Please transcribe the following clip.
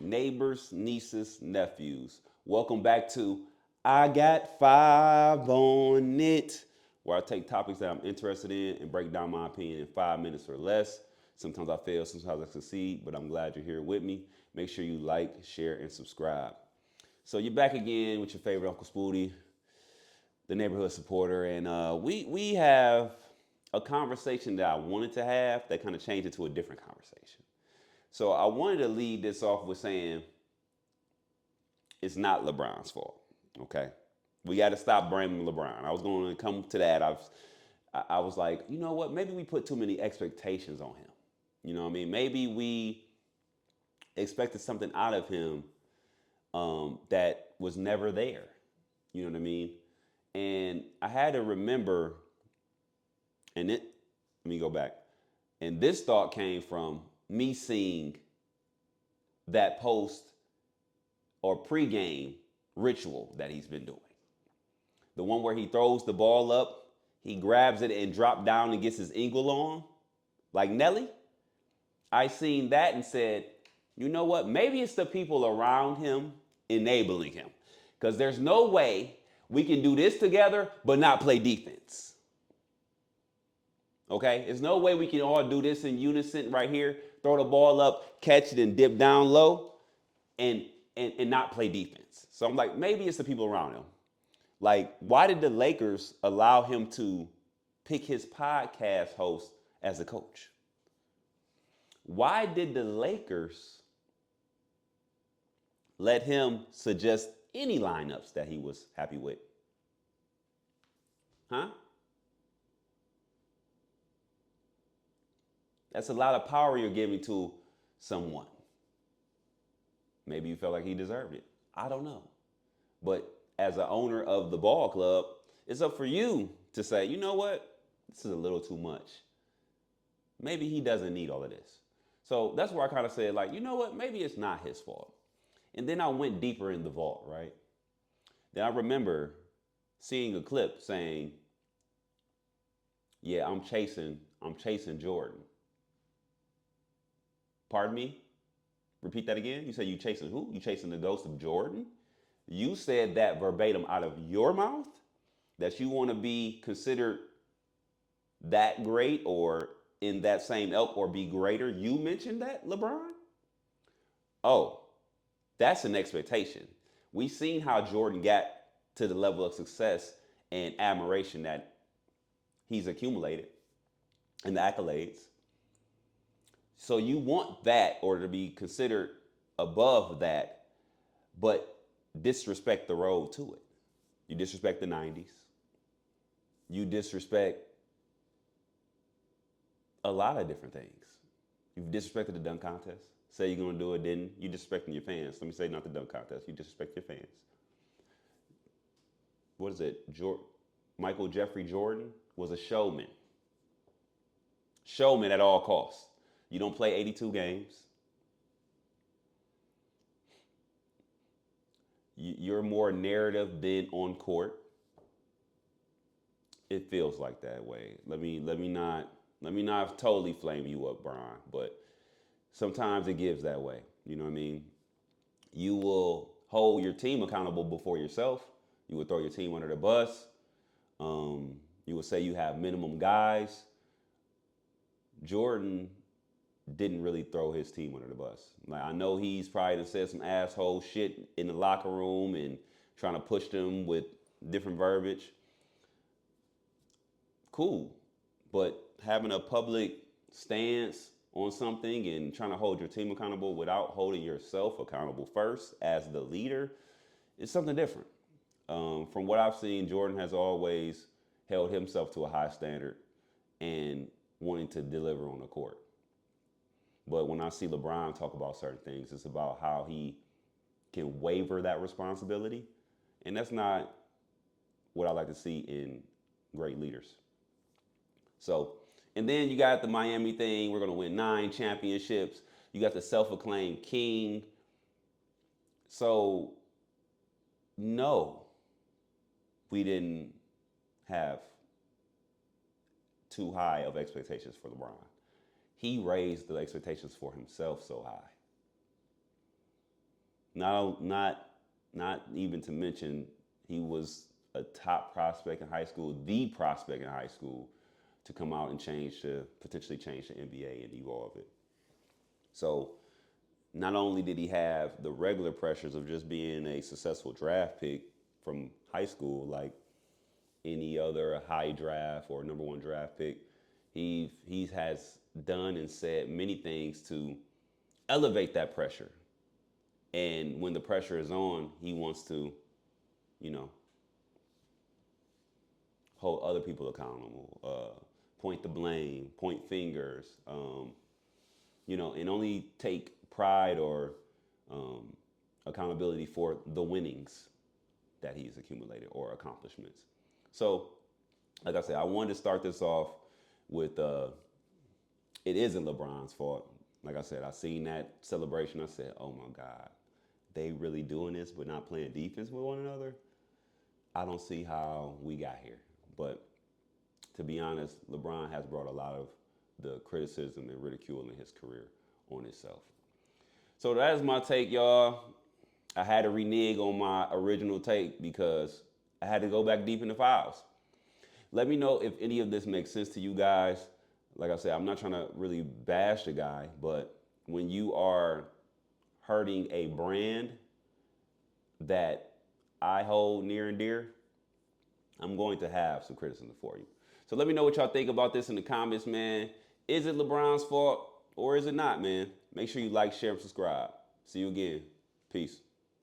neighbors, nieces, nephews. Welcome back to I Got Five on It, where I take topics that I'm interested in and break down my opinion in 5 minutes or less. Sometimes I fail, sometimes I succeed, but I'm glad you're here with me. Make sure you like, share, and subscribe. So you're back again with your favorite Uncle Spooty, the neighborhood supporter, and we have a conversation that I wanted to have that kind of changed into a different conversation. So I wanted to lead this off with saying it's not LeBron's fault. Okay, we got to stop blaming LeBron. I was going to come to that. I was like, you know what? Maybe we put too many expectations on him. You know what I mean? Maybe we expected something out of him that was never there. You know what I mean? And I had to remember, let me go back. And this thought came from me seeing that post or pregame ritual that he's been doing. The one where he throws the ball up, he grabs it and drop down and gets his eagle on, like Nelly. I seen that and said, you know what? Maybe it's the people around him enabling him. Because there's no way we can do this together but not play defense. Okay? There's no way we can all do this in unison right here, throw the ball up, catch it, and dip down low and not play defense. So I'm like, maybe it's the people around him. Like, why did the Lakers allow him to pick his podcast host as a coach? Why did the Lakers let him suggest any lineups that he was happy with? Huh? That's a lot of power you're giving to someone. Maybe you felt like he deserved it. I don't know. But as an owner of the ball club, it's up for you to say, you know what? This is a little too much. Maybe he doesn't need all of this. So that's where I kind of said, like, you know what? Maybe it's not his fault. And then I went deeper in the vault, right? Then I remember seeing a clip saying, yeah, I'm chasing Jordan. Pardon me? Repeat that again. You said you chasing who? You chasing the ghost of Jordan? You said that verbatim out of your mouth? That you want to be considered that great or in that same ilk or be greater? You mentioned that, LeBron? Oh, that's an expectation. We've seen how Jordan got to the level of success and admiration that he's accumulated and the accolades. So you want that or to be considered above that, but disrespect the road to it. You disrespect the 90s. You disrespect a lot of different things. You've disrespected the dunk contest. Say you're going to do it, didn't. You disrespecting your fans. Let me say not the dunk contest. You disrespect your fans. What is it? Michael Jeffrey Jordan was a showman. Showman at all costs. You don't play 82 games. You're more narrative than on court. It feels like that way. Let me not totally flame you up, Brian, but sometimes it gives that way. You know what I mean? You will hold your team accountable before yourself. You will throw your team under the bus. You will say you have minimum guys. Jordan didn't really throw his team under the bus. Like, I know he's probably done said some asshole shit in the locker room and trying to push them with different verbiage. Cool. But having a public stance on something and trying to hold your team accountable without holding yourself accountable first as the leader is something different. From what I've seen, Jordan has always held himself to a high standard and wanting to deliver on the court. But when I see LeBron talk about certain things, it's about how he can waver that responsibility. And that's not what I like to see in great leaders. So, and then you got the Miami thing. We're going to win 9 championships. You got the self-acclaimed king. So, no, we didn't have too high of expectations for LeBron. He raised the expectations for himself so high. Not even to mention he was a top prospect in high school, the prospect in high school, to come out and potentially change the NBA and evolve it. So not only did he have the regular pressures of just being a successful draft pick from high school, like any other high draft or number one draft pick, he has done and said many things to elevate that pressure. And when the pressure is on, he wants to, you know, hold other people accountable, point the blame, point fingers, and only take pride or accountability for the winnings that he's accumulated or accomplishments. So, like I said, I wanted to start this off with it isn't LeBron's fault. Like I said, I seen that celebration. I said, oh my God, they really doing this but not playing defense with one another? I don't see how we got here. But to be honest, LeBron has brought a lot of the criticism and ridicule in his career on himself. So that is my take, y'all. I had to renege on my original take because I had to go back deep in the files. Let me know if any of this makes sense to you guys. Like I said, I'm not trying to really bash the guy, but when you are hurting a brand that I hold near and dear, I'm going to have some criticism for you. So let me know what y'all think about this in the comments, man. Is it LeBron's fault or is it not, man? Make sure you like, share, and subscribe. See you again. Peace.